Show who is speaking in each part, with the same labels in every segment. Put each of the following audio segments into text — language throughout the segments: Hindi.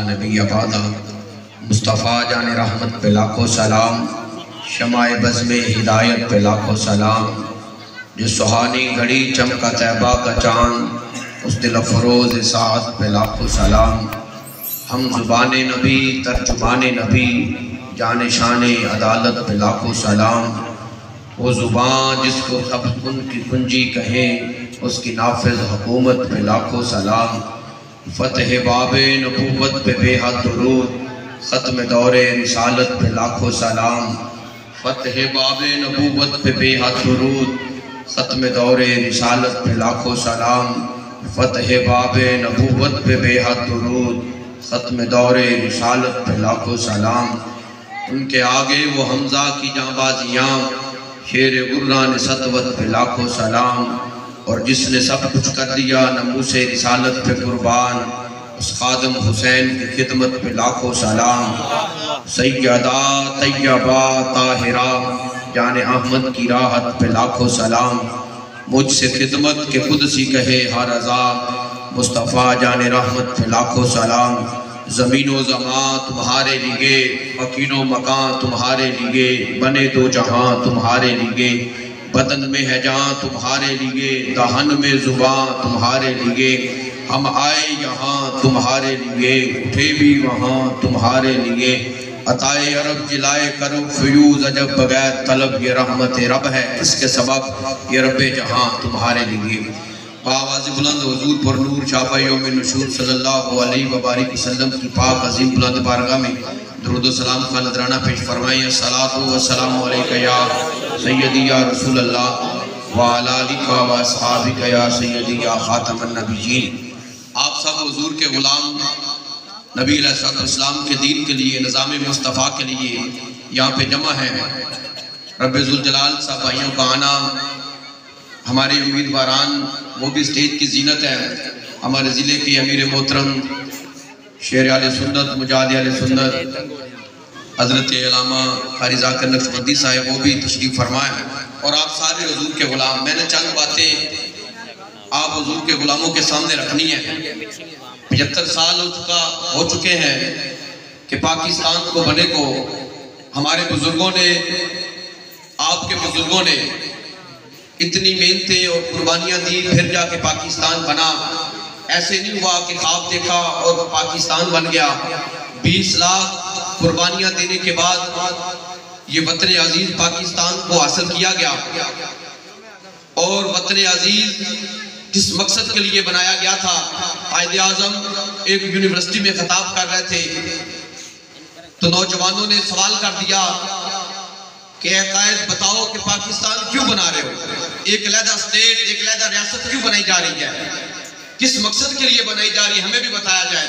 Speaker 1: नबी अबादा मुस्तफ़ा जान रहमत पे लाखों सलाम, शमाए बज़्म हिदायत पे लाखों सलाम। जो सुहानी घड़ी चमका तैबा का चाँद, उस दिल अफरोज़ सात पे लाखों सलाम। हम ज़ुबान नबी तर्जुमान नबी, जान शान अदालत पे लाखों सलाम। वो ज़ुबान जिसको सब उनकी कुंजी कहें, उसकी नाफिज हुकूमत पे लाखों सलाम। फ़तह बाबे नबूवत पे बेहद दुरूद, ख़त्म दौरे रिसालत पे लाखों सलाम। फ़तह बाबे नबूवत पे बेहद दुरूद, ख़त्म दौरे रिसालत पे लाखों सलाम। फ़तह बाबे नबूवत पे बेहद दुरूद, ख़त्म दौरे रिसालत पे लाखों सलाम। उनके आगे वो हमज़ा की जांबाजियाँ, शेर गुर्रान सतवत पे लाखों सलाम। और जिसने सब कुछ कर दिया नमूसे रिसालत पे कुर्बान, उस खादम हुसैन की खिदमत पे लाखों सलाम। सैयदा तैयबा ताहिरा जान अहमद की राहत पे लाखों सलाम। मुझसे खिदमत के कुदसी कहे हर रज़ा, मुस्तफ़ा जान रहमत पे लाखों सलाम। ज़मीनो ज़मां तुम्हारे लिए, मकीनो मकान तुम्हारे लिए, बने दो जहां तुम्हारे लिए। बदन में है जान तुम्हारे लिए, दहन में ज़ुबान तुम्हारे लिए। हम आए यहाँ तुम्हारे लिए, उठे भी वहाँ तुम्हारे लिए। अताए अरब जिलाए करो फ्यूज़ अजब बगैर तलब, ये रहमत रब है इसके सबब, ये रब जहाँ तुम्हारे लिए। आवाज़ बुलंद हुजूर पर नूर शाबा यौम नशूर सल्लल्लाहु अलैहि वबारिक वसल्लम की पाक अजीम बुलंद बारगाह में दुरूद व सलाम का नजराना पेश फरमाइए। सलातु व सलामु अलैका या सय्यदी या रसूल अल्लाह व अला आलिका व अस्हाबिका या सय्यदी या खातमन नबिय्यीन। आप सब हुजूर के गुलाम नबी अलैहिस्सलाम के दीन के लिए, निज़ाम मुस्तफ़ा के लिए यहाँ पे जमा है। रब्बे ज़ुल जलाल साहब भाइयों का आना, हमारे उम्मीदवारान, वो भी स्टेज की जीनत है। हमारे ज़िले के अमीर मोहतरम शेर आले सुन्नत मुजाहिद आले सुन्नत हज़रत अल्लामा क़ारी ज़ाकिर नक्शबंदी साहब, वो भी तशरीफ़ फरमाए हैं। और आप सारे हुजूर के गुलाम, मैंने चंद बातें आप हुजूर के गुलामों के सामने रखनी है। 75 साल हो चुके हैं कि पाकिस्तान को बने को हमारे बुजुर्गों ने, आपके बुजुर्गों ने इतनी मेहनतें और कुर्बानियाँ दी, फिर जाके पाकिस्तान बना। ऐसे नहीं हुआ कि ख्वाब देखा और पाकिस्तान बन गया। 20 लाख कुर्बानियाँ देने के बाद ये वतन अजीज पाकिस्तान को हासिल किया गया। और वतन अजीज किस मकसद के लिए बनाया गया था? कायदे आज़म एक यूनिवर्सिटी में खिताब कर रहे थे तो नौजवानों ने सवाल कर दिया कि कायद बताओ कि पाकिस्तान क्यों बना रहे हो? एक अलहदा स्टेट, एक अलहदा रियासत क्यों बनाई जा रही है? किस मकसद के लिए बनाई जा रही है, हमें भी बताया जाए।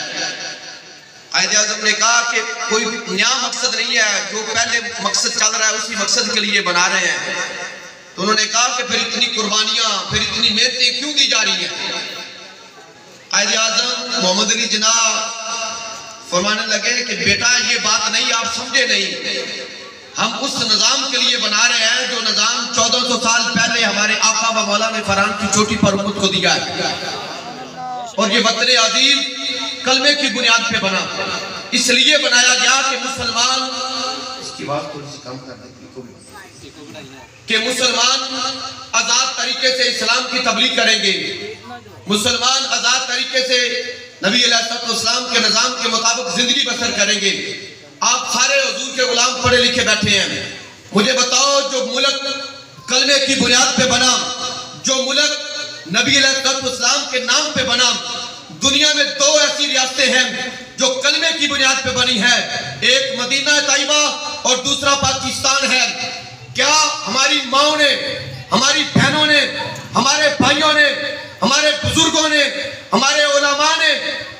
Speaker 1: कायदे आज़म ने कहा कि कोई नया मकसद नहीं है, जो पहले मकसद चल रहा है उसी मकसद के लिए बना रहे हैं। तो उन्होंने कहा कि फिर इतनी कुर्बानियां, फिर इतनी मेहनतें क्यों दी जा रही हैं? कायदे आज़म मोहम्मद अली जिन्नाह फरमाने लगे कि बेटा ये बात नहीं, आप समझे नहीं। हम उस निज़ाम के लिए बना रहे हैं जो निज़ाम 1400 साल पहले हमारे आका व मौला ने फरान की चोटी पर उम्मत को दिया है। और ये वतन अज़ीज़ कलमे की बुनियाद पे बना, इसलिए बनाया गया कि मुसलमान, इसकी बात थोड़ी सी कम कर देती कि मुसलमान आज़ाद तरीके से इस्लाम की तबलीग करेंगे, मुसलमान आज़ाद तरीके से नबी अलैहिस्सलाम के निज़ाम के मुताबिक जिंदगी बसर करेंगे। आप सारे हुजूर के गुलाम पढ़े लिखे बैठे हैं, मुझे बताओ जो मुल्क कलमे की बुनियाद पे बना, जो मुल्क नबी अलैहिस्सलाम के नाम पे बना, दुनिया में 2 ऐसी रियासतें हैं जो कलमे की बुनियाद पे बनी है। एक मदीना तैयबा और दूसरा पाकिस्तान है। क्या हमारी माओ ने, हमारी बहनों ने, हमारे भाइयों ने, हमारे बुजुर्गों ने, हमारे उलमा ने,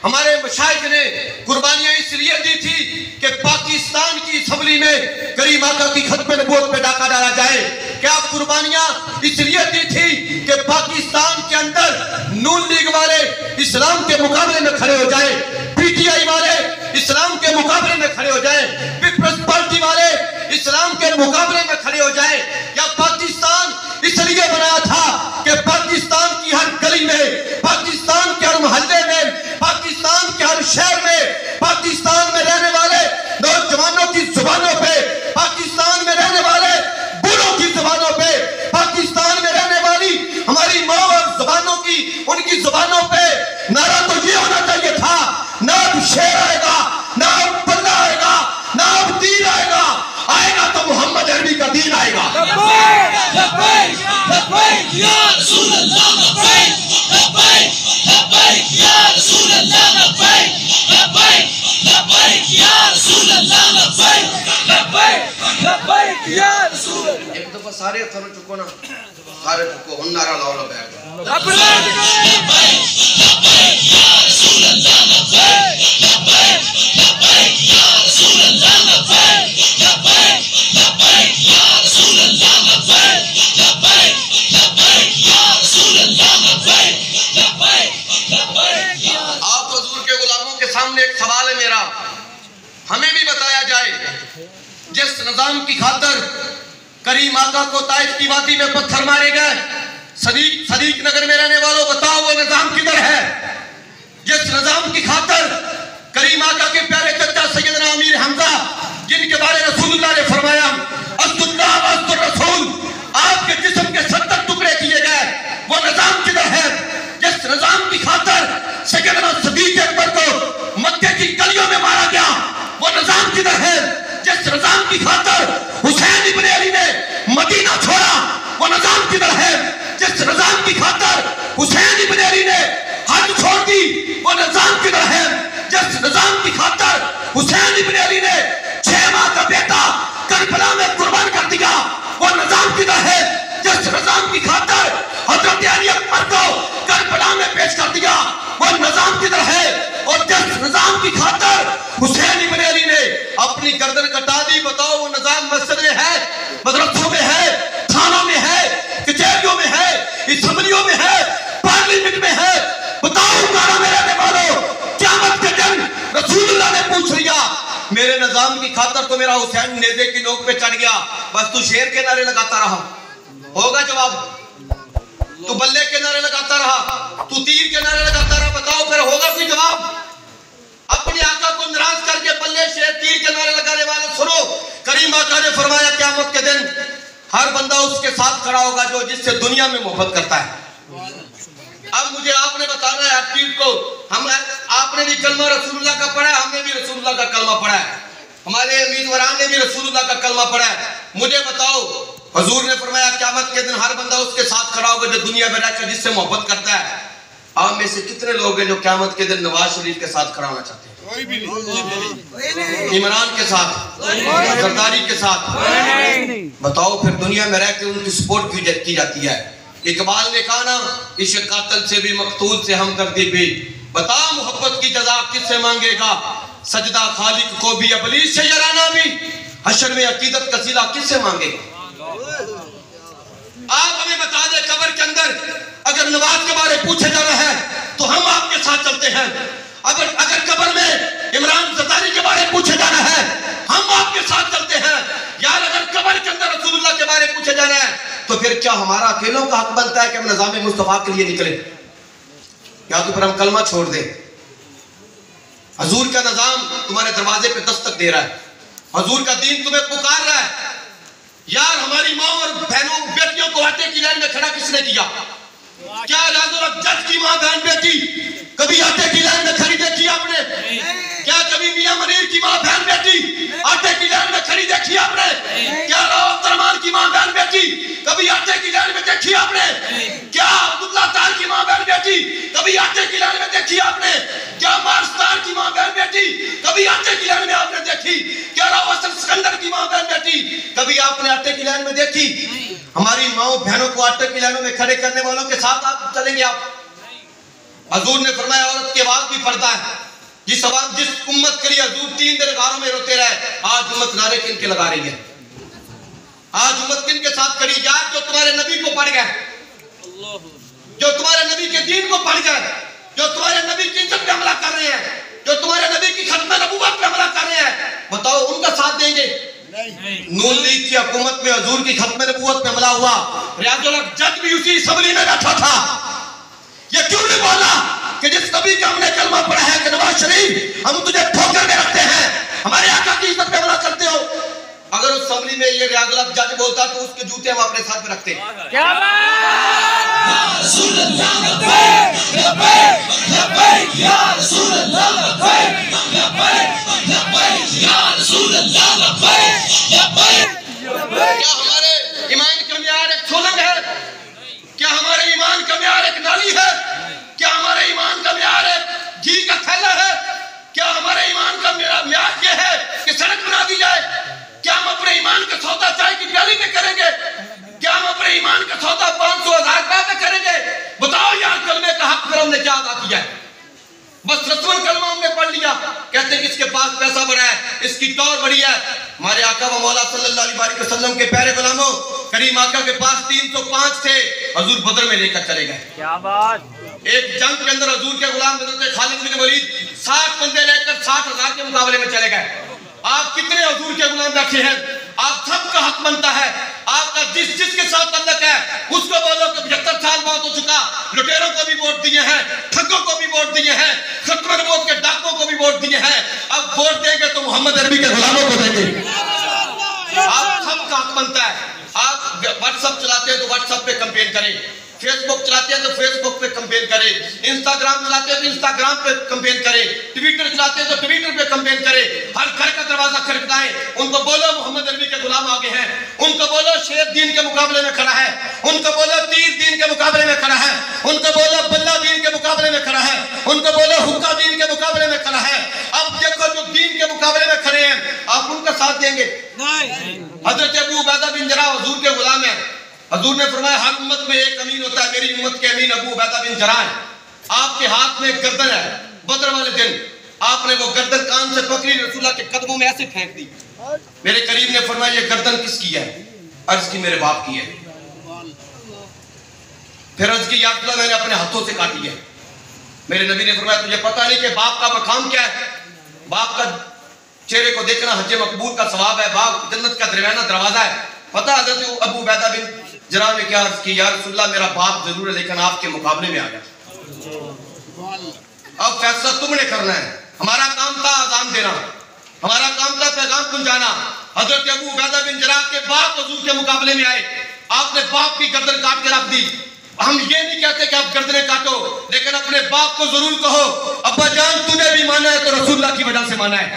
Speaker 1: हमारे मशाइख ने कुर्बानियां इसलिए दी थी कि पाकिस्तान की असम्बली में करीम आका की खत्म नबूवत पे डाका डाला जाए? क्या कुर्बानियां इसलिए दी थी कि पाकिस्तान के अंदर नून लीग वाले इस्लाम के मुकाबले में खड़े हो जाए, पीटीआई वाले इस्लाम के मुकाबले में खड़े हो जाए, पीपल्स पार्टी वाले इस्लाम के मुकाबले में खड़े हो जाए? या पाकिस्तान इसलिए बनाया था कि पाकिस्तान की हर गली में, पाकिस्तान के हर मोहल्ले में, पाकिस्तान के हर शहर में, पाकिस्तान एक दफा सारे थरो चुको ना, सारे चुको हुन नारा लाओ लो बैठ आप हुजूर के गुलामों के सामने एक सवाल है मेरा, हमें भी बताया जाए जिस निजाम की खातर करीम आका को ताइफ की वादी में पत्थर मारे गए, सदीक नगर में रहने वालों बताओ वो निजाम किधर है? जिस निजाम की खातर करीम आका के प्यारे चचा सैयदना अमीर हमजा, जिनके बारे में रसूलुल्लाह ने फरमाया अस्सुल्लाह व अस्सुर रसूल, आपके जिस्म के 70 टुकड़े किए गए, वो निजाम किधर है? जिस निजाम की खातर सैयदना सदीक अकबर को मक्के की गलियों में मारा गया, वो निजाम किधर है? जिस निजाम की खातर हुसैन इब्ने अली ने मदीना छोड़ा, वो निजाम किधर है? जिस निजाम की खातर हुसैन इब्ने अली ने हज छोड़ दी, वो निजाम किधर है? जिस निजाम की खातर हुसैन इब्ने अली ने 6 माह का बेटा करबला में कुर्बान कर दिया, वो निजाम किधर है? जिस निजाम की खातर हजरत अली अकबर को करबला में पेश कर दिया, वो निजाम किधर है? और जिस निजाम की खातर हुसैन इब्ने अली ने अपनी गर्दन कटा दी, बताओ वो निजाम मस्जिद में है, मदरसों में है, थानों में है, कचहरियों में है, असेंबलियों में है, पार्लियामेंट में है? बताओ गाना में रहने वालों, क़यामत के दिन रसूलुल्लाह ने पूछ लिया, मेरे निजाम की खातर तो मेरा हुसैन नेज़े की नोक पे चढ़ गया, बस तू शेर के नारे लगाता रहा, होगा जवाब? तू बल्ले के नारे लगाता रहा, तू तीर के नारे लगाता रहा, बताओ फिर होगा कोई जवाब? अपने आका को नाराज करके बल्ले शेर तीर के नारे लगाने वाले सुनो, करीम आका ने फरमाया क़यामत के दिन हर बंदा उसके साथ खड़ा होगा जो जिससे दुनिया में मोहब्बत करता है। अब मुझे आपने बताना है हकीम को, हम आपने भी कलमा रसूलुल्लाह का पढ़ा है, हमने भी रसूलुल्लाह का कलमा पढ़ा है, हमारे उम्मीदवारान ने भी रसूलुल्लाह का कलमा पढ़ा है, मुझे बताओ हुजूर ने फरमाया क़यामत के दिन हर बंदा उसके साथ खड़ा होगा जो दुनिया में रहकर जिससे मोहब्बत करता है। आप में से कितने लोग हैं जो क़यामत के दिन नवाज शरीफ के साथ खड़ा होना चाहते हैं? कोई भी नहीं। इमरान के साथ, जरदारी के साथ? बताओ फिर दुनिया में रहकर उनकी सपोर्ट क्यों की जाती है? इकबाल ने कहा ना, इश्क कातिल से भी मकतूल से हमदर्दी भी, बता मोहब्बत की जज़ा किससे मांगेगा? सजदा खालिक को भी इब्लीस से यराना भी, हशर में अकीदत का सिला किससे मांगेगा? आप हमें बता दे, कब्र के अंदर अगर नवाज के बारे पूछे जा रहा है तो हम आपके साथ चलते हैं, अगर कब्र में इमरान जरदारी के बारे पूछे जाना है हम आपके साथ चलते हैं। यार अगर कब्र के अंदर रसूलुल्लाह के बारे पूछे जाना है तो फिर क्या हमारा अकेलों का हक बनता है कि हम निज़ाम मुस्तफा के लिए निकले, या तो फिर हम कलमा छोड़ दें? हजूर का निज़ाम तुम्हारे दरवाजे पे दस्तक दे रहा है, हजूर का दीन तुम्हें पुकार रहा है। यार हमारी माँ और बहनों बेटियों को आटे की लाइन में खड़ा किसने किया? क्या जज की माँ बहन बेटी कभी आटे की लाइन में खड़ी देखी आपने? क्या कभी मियां मनीर की माँ बहन बेटी आटे की लाइन में खड़ी देखी आपने? क्या अब्दुर्रहमान की माँ बहन बेटी कभी आटे की लाइन में देखी आपने? क्या अब्दुल्ला तार की माँ बहन बेटी कभी आटे की लाइन में देखी आपने? क्या मार्स्तार की माँ बहन बेटी कभी आटे की लाइन में आपने देखी? क्या रावसन सिकंदर की माँ बहन बेटी कभी आपने आटे की लाइन में देखी? हमारी माओ बहनों को आटे की लाइनों में खड़े करने वालों के साथ आप चलेंगे? आप हजूर ने फरमाया औरत की आवाज भी पर्दा है। जिस उम्मत के लिए हजूर 3 दिन गारों में रोते रहे, आज उम्मत नारे किन के लगा रही है? आज उम्मत किन के साथ खड़ी? यार जो तुम्हारे नबी को पढ़ गए, जो तुम्हारे नबी के दीन को पढ़ गए, जो तुम्हारे नबी की इज्जत पे हमला कर रहे हैं, जो तुम्हारे नबी की खत्म नबूवत पे हमला कर रहे हैं, बताओ उनका साथ देंगे? नून लीग की हुकूमत में हजूर की खत्म नबूवत पे हमला हुआ, रियाजुल हक जज भी उसी असम्बली में बैठा था। ये क्यों नहीं बोला कि जिस नबी का हमने कलमा पढ़ा है कि नवाज शरीफ हम तुझे ठोकर में रखते हैं, हमारे आका की इज्जत पे हमला करते हो? अगर उस असम्बली में ये रियाजुल हक जज बोलता तो उसके जूते हम अपने साथ में रखते। क्या
Speaker 2: ईमान का म्यार एक सोलंग है? क्या हमारे ईमान का म्यार एक नाली है? क्या हमारे ईमान का म्यार एक घी का थैला है? क्या हमारे ईमान का म्यार ये है कि सड़क बना दी जाए? क्या हम अपने ईमान का सौदा चाय की प्याली में करेंगे? क्या हम अपने ईमान का सौदा 500,000 में करेंगे? बताओ यार, कलमे का हक पर हमने क्या अदा किया है? बस रस्मन कलमा हमने पढ़ लिया, कहते कि इसके पास पैसा बड़ा है, इसकी टौर बड़ी है। हमारे आका व मौला सल्लल्लाहु अलैहि वसल्लम के प्यारे गुलामों, करीम आका के पास 305 थे, हजूर बदर में लेकर चले गए। क्या बात! एक जंग के अंदर हजूर के गुलाम हजरत खालिद बिन वलीद 60 बंदे लेकर 60,000 के मुकाबले में चले गए। आप कितने हजूर के गुलाम बैठे हैं? आप सबका हक बनता है, आपका जिसके साथ तल्लक है उसको बोलो कि 75 साल बहुत हो चुका, लुटेरों को भी वोट दिए हैं, ठगों को भी वोट दिए हैं, खत्म नबूवत के डाकों को भी वोट दिए हैं, अब वोट देंगे तो मोहम्मद अरबी के गुलामों को देंगे। आप सबका हक बनता है। आप व्हाट्सएप चलाते हैं तो व्हाट्सएप पे कंपेन करें, फेसबुक चलाते हैं तो फेसबुक पे कंपेन करें, इंस्टाग्राम चलाते हैं तो इंस्टाग्राम पे कंपेन करें, ट्विटर चलाते हैं तो ट्विटर पे कंपेन करें। हर घर का दरवाजा खटखटाएं, उनको बोलो मोहम्मद अरबी के गुलाम आगे हैं, उनको बोलो शेर दीन के मुकाबले में खड़ा है, उनको बोलो तीर दीन के मुकाबले में खड़ा है, उनको बोलो बल्ला दीन के मुकाबले में खड़ा है, उनको बोलो हुक्का दीन के मुकाबले में खड़ा है। अब देखो जो दीन के मुकाबले में खड़े हैं, आप उनका साथ देंगे? हजरत अबू उबैदा बिन जराह हुजूर के गुलाम है। हजूर ने फरमाया हर उम्मत में एक अमीन होता है, मेरी उम्मत के अमीन अबू उबैदा बिन जराह है। आपके हाथ में एक गर्दन है, बदर वाले दिन आपने वो गर्दन कान से पकड़ी, रसूलुल्लाह के कदमों में ऐसे फेंक दी। मेरे करीब ने फरमाया ये गर्दन किसकी है? अर्ज की मेरे बाप की है। फिर अर्ज की या रसूलुल्लाह मैंने अपने हाथों से काटी है। मेरे नबी ने फरमाया तुझे पता नहीं कि बाप का मकाम क्या है? बाप का चेहरे को देखना हज मकबूल का सवाब है, बाप जन्नत का दरवाजा दरवाजा है। पता हजरत अबू उबैदा बिन जराह ने क्या अर्ज की, या रसूलुल्लाह मेरा बाप जरूर है लेकिन आपके मुकाबले में आ गया। अब फैसला तुमने करना है। हमारा काम था अज़ान देना, हमारा काम था पैगाम पहुंचाना। हजरत अबू उबैदा बिन जराह के बाप हुजूर के मुकाबले में आए, आपने बाप की गर्दन काट के रख दी। हम ये नहीं कहते कि आप गर्दनें काटो, लेकिन अपने बाप को जरूर कहो अब्बा जान तूने भी माना है तो रसूलुल्लाह की वजह से माना है।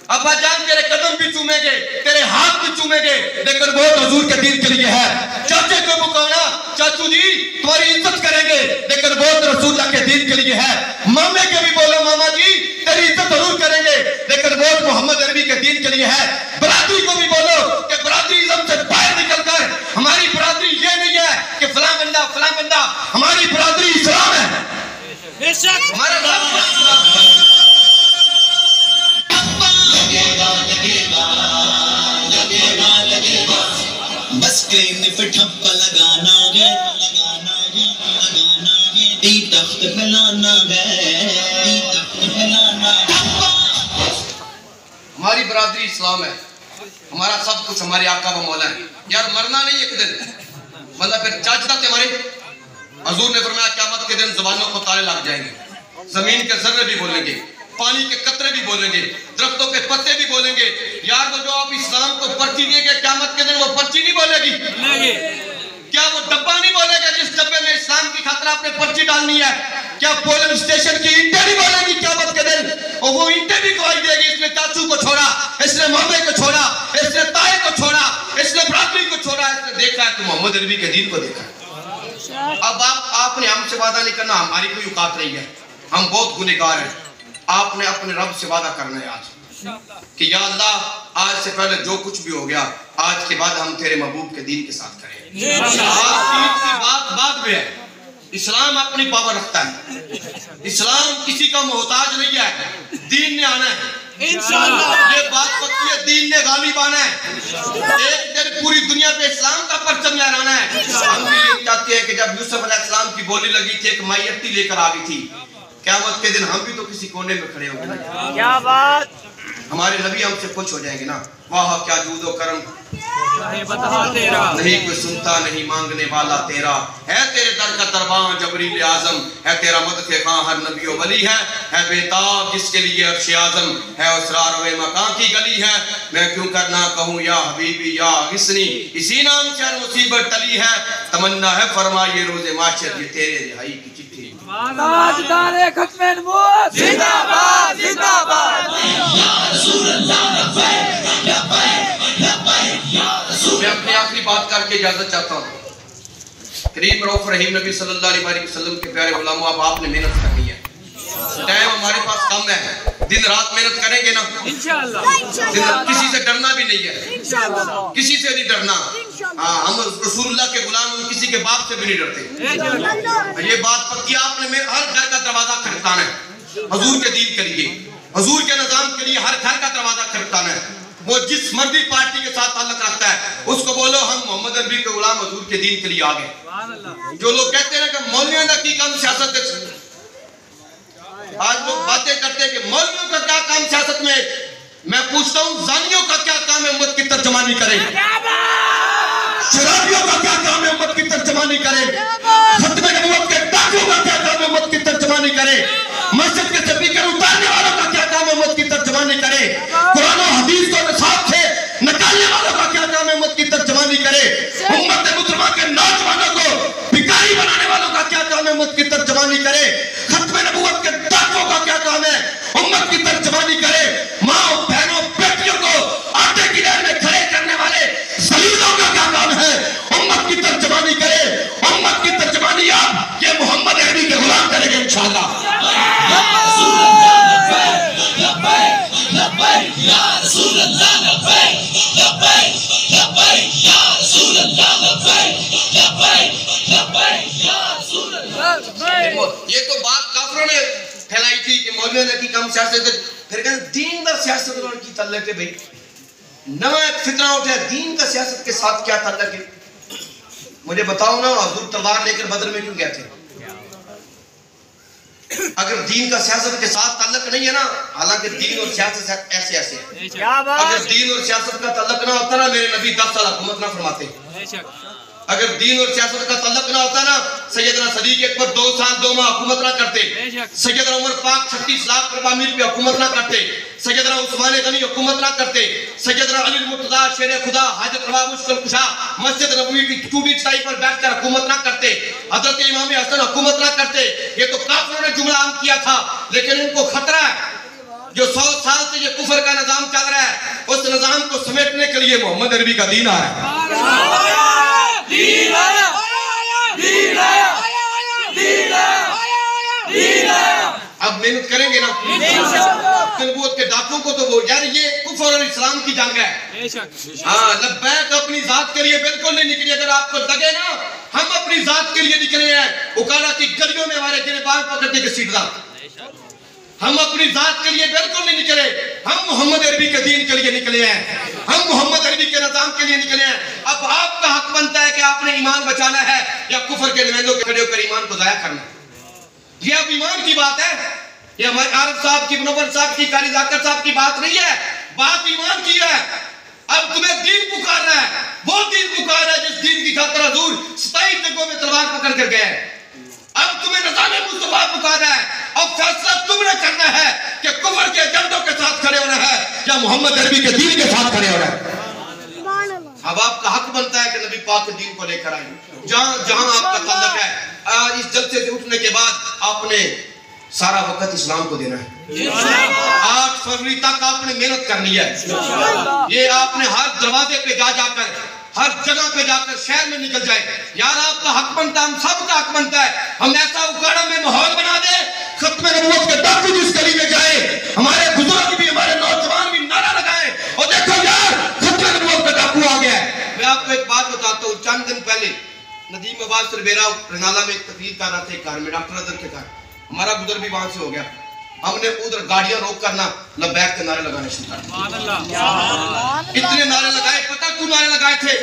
Speaker 2: अब्बा जान तेरे कदम भी चूमेंगे, तेरे हाथ भी चूमेंगे, लेकिन वो हुजूर के दीन के लिए है। चाचे को मुकाना, चाचू जी तुम्हारी इज्जत करेंगे, लेकिन वो रसूलुल्लाह के दीन के लिए है। मामे के भी बोलो मामा जी तेरी इज्जत जरूर करेंगे, लेकिन वो मोहम्मद अरबी के दीन के लिए है। बरादरी को भी बोलो कि बरादरीज़म से बाहर निकलकर हमारी बरादरी ये नहीं है कि फलां बंदा, हमारी बरादरी इस्लाम है। बेशक हमारा
Speaker 3: बस स्क्रीन पे ठप्पा लगाना है, तख्त फैलाना है,
Speaker 2: हमारी बरादरी इस्लाम है, हमारा सब कुछ हमारे आका व मौला है। यार मरना नहीं एक दिन, मतलब फिर चाचता थे हमारे। हजूर ने फरमाया क़यामत के दिन जुबानों को ताले लग जाएंगे, जमीन के जर्रे भी बोलेंगे, पानी के कतरे भी बोलेंगे, दरख्तों के पत्ते भी बोलेंगे। यार वो जो आप इस्लाम को पर्ची देंगे क़यामत के दिन, वो पर्ची नहीं बोलेगी। क्या वो डब्बा नहीं बोलेगा जिस डब्बे में इस्लाम की खातिर आपने पर्ची डालनी है? क्या पोलिंग स्टेशन की ईंटें नहीं बोलेगी क़यामत के दिन? और वो ईंटें भी गवाही देगी इसने चाचू को छोड़ा, इसने मामे को छोड़ा, इसने ताए को छोड़ा, इसने बरादरी को छोड़ा, इसने देखा है तो मोहम्मद अरबी के दीन को देखा। अब आपने हमसे वादा नहीं करना, हमारी कोई औकात नहीं है, हम बहुत गुनहगार हैं। आपने अपने रब से वादा करना है आज कि या अल्लाह आज से पहले जो कुछ भी हो गया, आज के बाद हम तेरे महबूब के दीन के साथ करें। की बात बाद में है, इस्लाम अपनी पावर रखता है, इस्लाम किसी का मोहताज नहीं है, दीन ने आना है इंशाअल्लाह। ये बात पक्की है, दीन ने गालिब आना है, एक दिन पूरी दुनिया पे इस्लाम का परचम लहराना है। हम भी ये चाहते हैं कि जब यूसुफ अलैहिस्सलाम की बोली लगी थी, एक मायती लेकर आ गई थी, क़यामत के दिन हम भी तो किसी कोने में खड़े होंगे। क्या बात, हमारे नबी हमसे खुश हो जाएंगे ना। वाह क्या जूदो करम नहीं कोई सुनता नहीं मांगने वाला तेरा है, तेरे दर का दरबार जबरील आजम है, तेरा मदद खां हर नबी और वली है बेताब जिसके लिए अर्श आजम है, उसरार वे मकान की गली है। मैं क्यों करना कहूँ या हबीबी या गिसनी, इसी नाम से हर मुसीबत टली है, तमन्ना है फरमाइए रोज़े माशर ये तेरे रिहाई की चिट्ठी।
Speaker 4: जिंदाबाद जिंदाबाद।
Speaker 2: मैं अपनी आखिरी बात करके
Speaker 1: इजाजत चाहता हूँ। करीम रऊफ रहीम नबी सल्लल्लाहु अलैहि वसल्लम के प्यारे गुलामों, अब आपने मेहनत करनी है। टाइम हमारे पास कम है, दिन रात मेहनत करेंगे ना इंशाअल्लाह। किसी से डरना भी नहीं है, किसी से नहीं डरना। हाँ, हम रसूलुल्लाह के गुलाम, किसी के बाप से भी नहीं डरते। ये बात पक्की। आपने हर घर का दरवाजा खटखटाना है हजूर के दीन के लिए, हजूर के निजाम के लिए। हर घर का दरवाजा खटखटाना है। वो जिस मर्जी पार्टी के साथ ताल्लुक रखता है उसको बोलो हम मोहम्मद अरबी के गुलाम हजूर के दीन के लिए आ गए। जो लोग कहते हैं कि मौलवियों का की काम सियासत, आज लोग बातें करते हैं कि मौलवियों का क्या काम सियासत में। मैं पूछता हूँ जानियों का क्या काम है उम्मत की तर्जमानी करे, शराबियों का क्या काम है उम्मत की तर्जमानी करे, खत्म नबूवत के डाकुओं का क्या काम है उम्मत की तर्जमानी करे, मस्जिद के स्पीकर उतारने वालों का क्या काम है उम्मत की तर्जमानी करे, कुरान और हदीस को निसाब से निकालने वालों का क्या काम है उम्मत की तर्जमानी करे, उम्मत मुसलमा के नौजवानों को भिखारी बनाने वालों का क्या काम है उम्मत की तर्जमानी करे, खत्म नबूवत के डाकुओं का क्या काम है उम्मत की तर्जमानी करे, माँ बहनों बेटियों को आटे की डर में खड़े करने वाले सलीलों का क्या काम है उम्मत की तर्जमानी करे। उम्मत की तर्जमानी आप ये मोहम्मद अरबी के गुलाम करेंगे इंशाअल्लाह। ये तो बात काफिरों ने फैलाई थी कि मौलवियों ने की कम सियासत, फिर कहते दीन का सियासत की ताल्लुक है। भाई नया एक फितना उठा, दीन का सियासत के साथ क्या ताल्लुक है? मुझे बताओ ना, हुजूर तलवार लेकर बदर में क्यों गए थे? अगर दीन का सियासत के साथ ताल्लुक नहीं है ना, हालांकि दीन और सियासत ऐसे ऐसे है, अगर दीन और सियासत का ताल्लुक ना होता ना मेरे नबी 10 साल हुकूमत ना फरमाते। अगर दीन और सियासत का ताल्लुक ना होता ना सैयदना सदीक अकबर 2 साल 2 माह हुकूमत ना करते, सैयदना उमर पाक 36 लाख मील पे हुकूमत ना करते, सैयदना उस्मान गनी हुकूमत ना करते, सैयदना अली मुर्तजा शेर खुदा हाजत रवा मुश्किल कुशा मस्जिद नबवी की चूड़ी छाई पर बैठकर हुकूमत ना करते, हजरत इमाम हसन हुकूमत ना करते। ये तो काफिरों ने जुमला आम किया था, लेकिन इनको खतरा है। जो 100 साल से ये कुफर का निजाम चल रहा है, उस निजाम को समेटने के लिए मोहम्मद अरबी का दीन आ रहा है। अब मेहनत करेंगे ना नबूवत के डाकुओं को तो वो यार ये कुफर और इस्लाम की जंग है। हाँ, लब्बैक अपनी जात के लिए बिल्कुल नहीं निकली। अगर आपको लगे ना हम अपनी जात के लिए निकले हैं, उकाड़ा की गलियों में हमारे गिरबान पकड़ने के सीधा, हम अपनी जात के लिए बिल्कुल नहीं निकले। हम मोहम्मद अरबी के दीन के लिए निकले हैं, हम मोहम्मद अरबी के निजाम के लिए निकले हैं। अब आपका हक बनता है कि आपने ईमान बचाना है या कुफर के नुमाइंदों के खड़े होकर ईमान को जाया करना। ये अब ईमान की बात है, ये हमारे आरिफ साहब की, मुनव्वर साहब की, कारी जाकर साहब की बात नहीं है, बात ईमान की है। अब तुम्हें दीन पुकार रहा है, वो दीन पुकार रहा है जिस दीन की खातिर हुजूर 27 जगहों में तलवार पकड़ कर गए। अब तुम्हें निज़ाम मुस्तफा पुकार रहा है, अब फैसला तुमने करना है कि कुफर के एजेंडों के साथ खड़े होना है या मोहम्मद अरबी के दीन के साथ खड़े होना है। अब आपका हक बनता है कि नबी पाक के दीन को लेकर आए जहां जहां आपका ताल्लुक है। इस जलसे से उठने के बाद आपने सारा वक्त इस्लाम को देना है। 8 फरवरी तक आपने मेहनत करनी है। ये आपने हर दरवाजे पे जाकर, हर जगह पे जाकर शहर में निकल जाए। यार आपका हक बनता है, हम सबका हक बनता है। हम ऐसा उकाड़ा में माहौल बना दे, खत्म नबूवत के डाकू जिस गली में जाए, हमारे बुजुर्ग भी, हमारे नौजवान भी नारा लगाए और देखो यार खत्म नबूवत का डाकू आ गया है। मैं आपको एक बात बताता हूँ, चंद दिन पहले नदीम अब्बास सरबेरा रनाला में एक तकरीर कर रहा थे घर में, डॉक्टर अदर के घर। हमारा गुजर भी वहां से हो गया। हमने उधर गाड़ियां रोक करना लब्बैक के नारे लगाने शुरू कर दिए। इतने नारे लगाए, पता क्यों नारे लगाए थे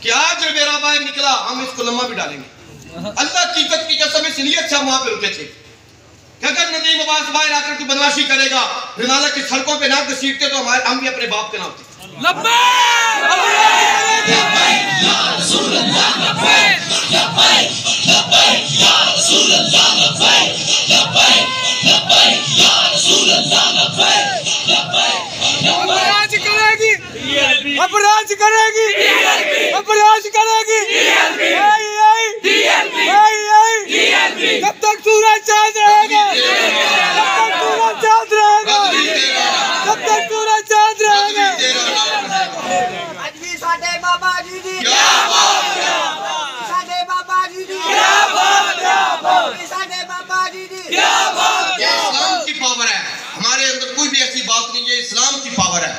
Speaker 1: कि आज मेरा भाई निकला हम इसको लम्मा भी डालेंगे। अल्लाह की इज्जत की कसम इस नियत से हम वहां पे रुके थे कि अगर नदीम अब्बास बाहर आकर की बदमाशी करेगा, रनाला की सड़कों पे ना घसीटते तो हम भी अपने बाप के नाम थे।
Speaker 4: अपराध करेगी, अपराध करेगी। जब तक सूरज चांद रहेगा, जब तक सूरज चांद रहेगा, जब तक सूरज चांद रहेगा।
Speaker 5: बाबा जी
Speaker 2: पावर है।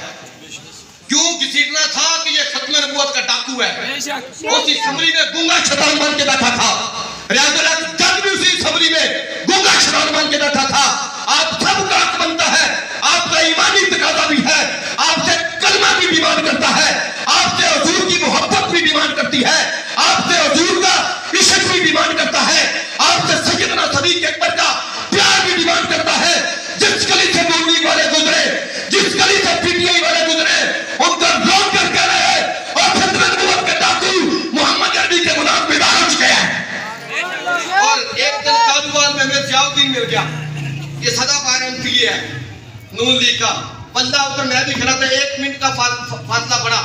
Speaker 2: क्यों घसीटना था कि ये खत्म नबूवत का डाकू है। उसी असम्बली में गूंगा शैतान बन के बैठा था। रियाजुल हक जज भी उसी असम्बली में गूंगा शैतान बन के बैठा था। आप सबका हक बनता है, आपका ईमानी तकाजा भी है, आपसे कलमा भी डिमांड करता है, आपसे हुजूर की मोहब्बत भी डिमांड करती है, आपसे हुजूर का इश्क भी डिमांड करता है, आपसे सैयदना सदीक अकबर का प्यार भी डिमांड करता है। जिस गली से नूरी वाले गुजरे, जिस गली से पीटीआई वाले गुजरे, उनका रोक कर कह रहे हैं और खतरे नबूवत के डाकू मोहम्मद अरबी के गुलाम बेदार हो गया है। और एक दिन कादुवाल में हमें जियाउद्दीन मिल गया, ये सदा बारम के है नून लीग का बंदा, उधर मैं भी खड़ा था। 1 मिनट का फासला पड़ा,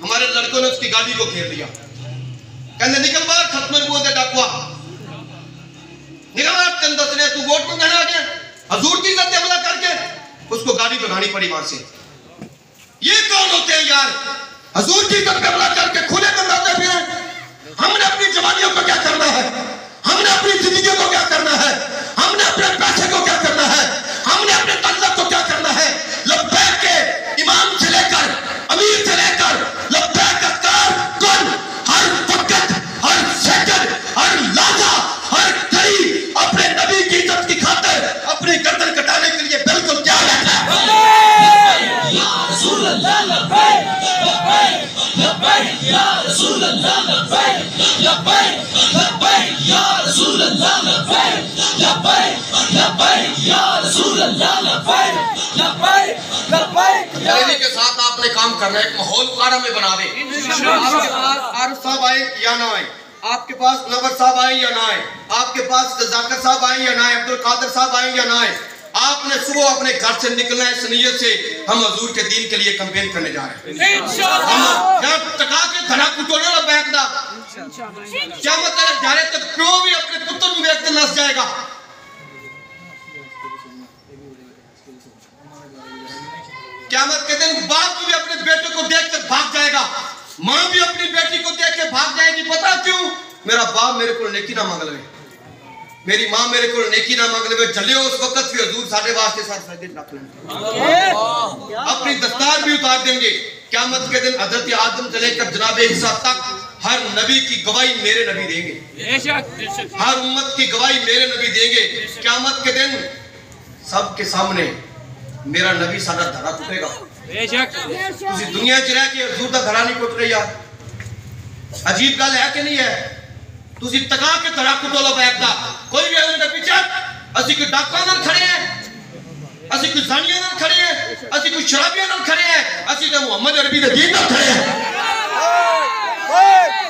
Speaker 2: हमारे लड़कों ने उसकी गाड़ी को घेर लिया। कहने निकल बाहर, खत्म नबूवत डाकुआ निकल बाहर, तेन दस रहे तू वोट में कहना आ गया, हजूर की इज्जत हमला करके उसको गाड़ी भगानी पड़ी वहां से। ये कौन होते हैं यार, हजूर की इज्जत पे हमला करके खुले में लड़ते फिर। हमने अपनी जवानियों को क्या करना है, हमने अपनी जिंदगी को क्या करना है, हमने अपने पैसे को क्या करना है, हमने अपने तल्लक को क्या करना है। लब्बैक के इमाम से लेकर अमीर से लेकर लब्बैक का कारकुन हर वक्त, हर सेकंड, हर लहजा, हर घड़ी अपने नबी की इज्जत की खातिर अपनी गर्दन कटाने के लिए बिल्कुल तैयार रहता है।
Speaker 3: या रसूल अल्लाह लब्बैक लब्बैक लब्बैक या रसूल अल्लाह लब्बैक लब्बैक लब्बैक या रसूल अल्लाह लब्बैक लब्बैक लब्बैक या रसूल अल्लाह लब्बैक लब्बैक लब्बैक।
Speaker 2: इन्हीं के साथ आपने काम करना है, एक माहौल कारा में बना दे। आपके पास आरिफ साहब आए या ना आए, आपके पास नवर साहब आए या ना आए, आपके पास जाकिर साहब आए या ना आए, अब्दुल कादिर साहब आए या ना आए, आपने सुबह अपने घर से निकलना है इस नियत से हम हजूर के दीन के लिए कैंपेन करने जा रहे हैं। इंशाअल्लाह टका के धड़ा कुटोने वाला बैठ दा क्या मतलब जा रहे तो क्यों भी अपने पुत्र को व्यक्त नस जाएगा। क़यामत के दिन बाप भी अपने बेटे को देख कर भाग जाएगा, माँ भी अपनी बेटी को देख के भाग जाएगी। पता क्यों? मेरा बाप मेरे को नेकी ना मांग ले, मेरी माँ मेरे को नेकी ना मांग ले, चले उस वक्त भी हजूर साढ़े वास्ते साथ रख लेंगे, अपनी दस्तार भी उतार देंगे। क़यामत के दिन हजरत आदम से लेकर जनाब ईसा तक हर नबी की गवाही मेरे नबी देंगे, हर उम्मत की गवाही मेरे नबी देंगे। क़यामत के दिन सबके सामने मेरा नबी साडा धड़ा टूटेगा। दुनिया च रह के हजूर का धड़ा नहीं टुट रही यार, अजीब गल है कि नहीं है? तुसी तका के धड़ा कुटोला बैठदा कोई भी उनके पीछे असि कोई डाका नाल खड़े हैं, असि कोई जानिया नाल खड़े हैं, असि कोई शराबिया नाल खड़े हैं, असि तो मोहम्मद अरबी दे दीन नाल खड़े हैं।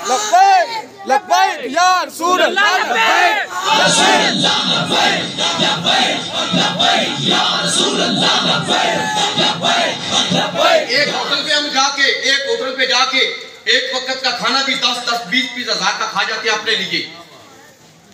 Speaker 4: लब्बैक लब्बैक या रसूल अल्लाह लब्बैक
Speaker 3: रसूल अल्लाह लब्बैक लब्बैक लब्बैक या रसूल अल्लाह लब्बैक लब्बैक लब्बैक।
Speaker 2: एक होटल पे हम जाके, एक होटल पे जाके एक वक्त का खाना भी 10-10 20-20 हजार का खा जाते हैं अपने लिए।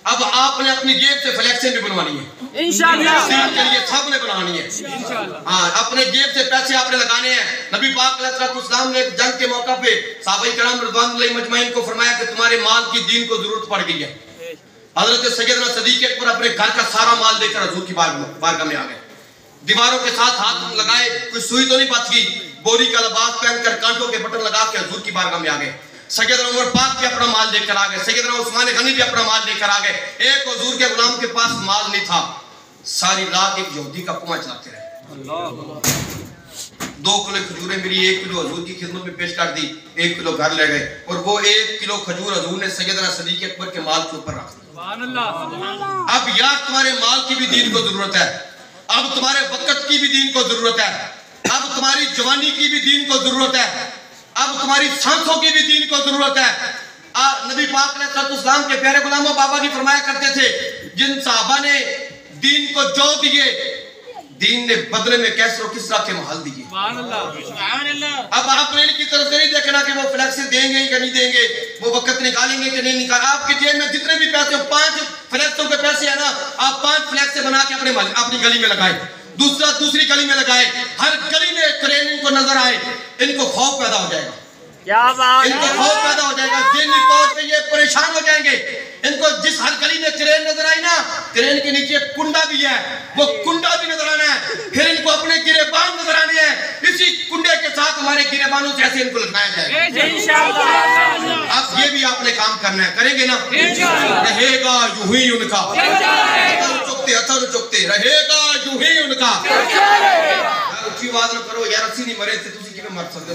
Speaker 2: अब आपने अपनी जेब से फ्लेक्सें भी बनवानी है इंशाअल्लाह, के लिए सबने बनानी है इंशाअल्लाह। हाँ, अपने जेब से पैसे आपने लगाने हैं। नबी पाक अलैहिस्सलाम ने जंग के मौका पे सहाबाए किराम रिज़वानुल्लाहि मजमईन को फरमाया कि तुम्हारे माल की दीन को जरूरत पड़ गई है। हजरत सैयदना सदीक अकबर अपने घर का सारा माल लेकर हजूर की बारगाह में आ गए, दीवारों के साथ हाथ लगाए, कोई सुई तो नहीं बच गई, बोरी का लिबास पहनकर कांटों के बटन लगा के हजूर की बारगाह में आ गए। सैयदना उमर पाक भी अपना माल लेकर आ गए, सैयदना उस्मान गनी भी अपना माल लेकर आ गए। एक हुजूर के गुलाम के पास माल नहीं था, सारी रात एक यहूदी का कुआं चलाते रहे। 2 किलो खजूरें मेरी 1 किलो हजूर की खिदमत में पेश कर दी, 1 किलो घर ले गए और वो 1 किलो खजूर हजूर ने सैयदना सदीक अकबर के माल के ऊपर रख दी। अब यार तुम्हारे माल की भी दीन को जरूरत है, अब तुम्हारे वक्त की भी दीन को जरूरत है, अब तुम्हारी जवानी की भी दीन को जरूरत है, अब तुम्हारी सांसों की भी दीन को जरूरत है। नबी पाक अलैहिस्सलाम के प्यारे गुलामों बाबा जी फरमाया करते थे, जिन साहबा ने दीन को जो दिए, दीन ने बदले में कैसर किसरा के महल दिए। अब आपने इनकी तरफ से नहीं देखना कि वो फ्लैक्स देंगे कि नहीं देंगे, वो वक्त निकालेंगे कि नहीं निकाल। आपकी जेब में जितने भी पैसे, 5 फ्लैक्सों के पैसे है ना, आप 5 फ्लैक्स बना के अपनी गली में लगाए, दूसरी गली में लगाए, हर गली में ट्रेनिंग को नजर आए, इनको खौफ पैदा हो जाएगा। क्या बात, इनको खौफ पैदा हो जाएगा, दिनी तौर पे ये परेशान हो जाएंगे। इनको जिस हर गली में क्रेन नजर आई ना, क्रेन के नीचे कुंडा भी है, वो कुंडा भी नजर आना है, फिर इनको अपने गिरेबान नजर आने हैं। इसी कैसे इनको लटकाया जाएगा। अब ये भी आपने काम करना है, करेंगे ना? रहेगा यूं ही उनका अतर चुकते रहेगा यूं ही उनका। उच्ची आवाज न करो यार, असि नहीं मरे थे, तुसी किवें मर सकदे?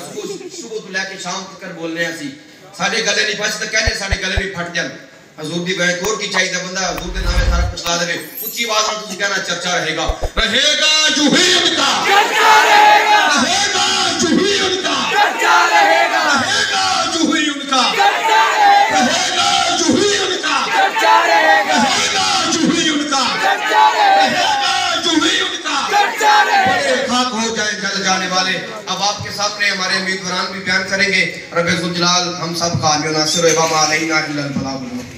Speaker 2: सुबह तो लेके शाम तक बोल रहे हैं असी, साडे गले नहीं बचते, कहने साडे गले नहीं फट जान। हजूर दी बैत और की चाहिए बंदा हजूर के नामे सारा कुछ ला देवे। उच्ची आवाज में तुसी कहना चर्चा रहेगा यूं ही उनका, रहेगा यूं ही उनका, रहेगा यूं ही उनका, रहेगा यूं ही उनका, रहेगा यूं ही उनका, रहेगा यूं ही उनका। खाक हो जाए जल जाने वाले। अब आपके सामने हमारे उम्मीदवार भी बयान करेंगे। रब्बे जुल जलाल हम सब का नासिर व मा अलैना इल्लल बलागुल मुबीन।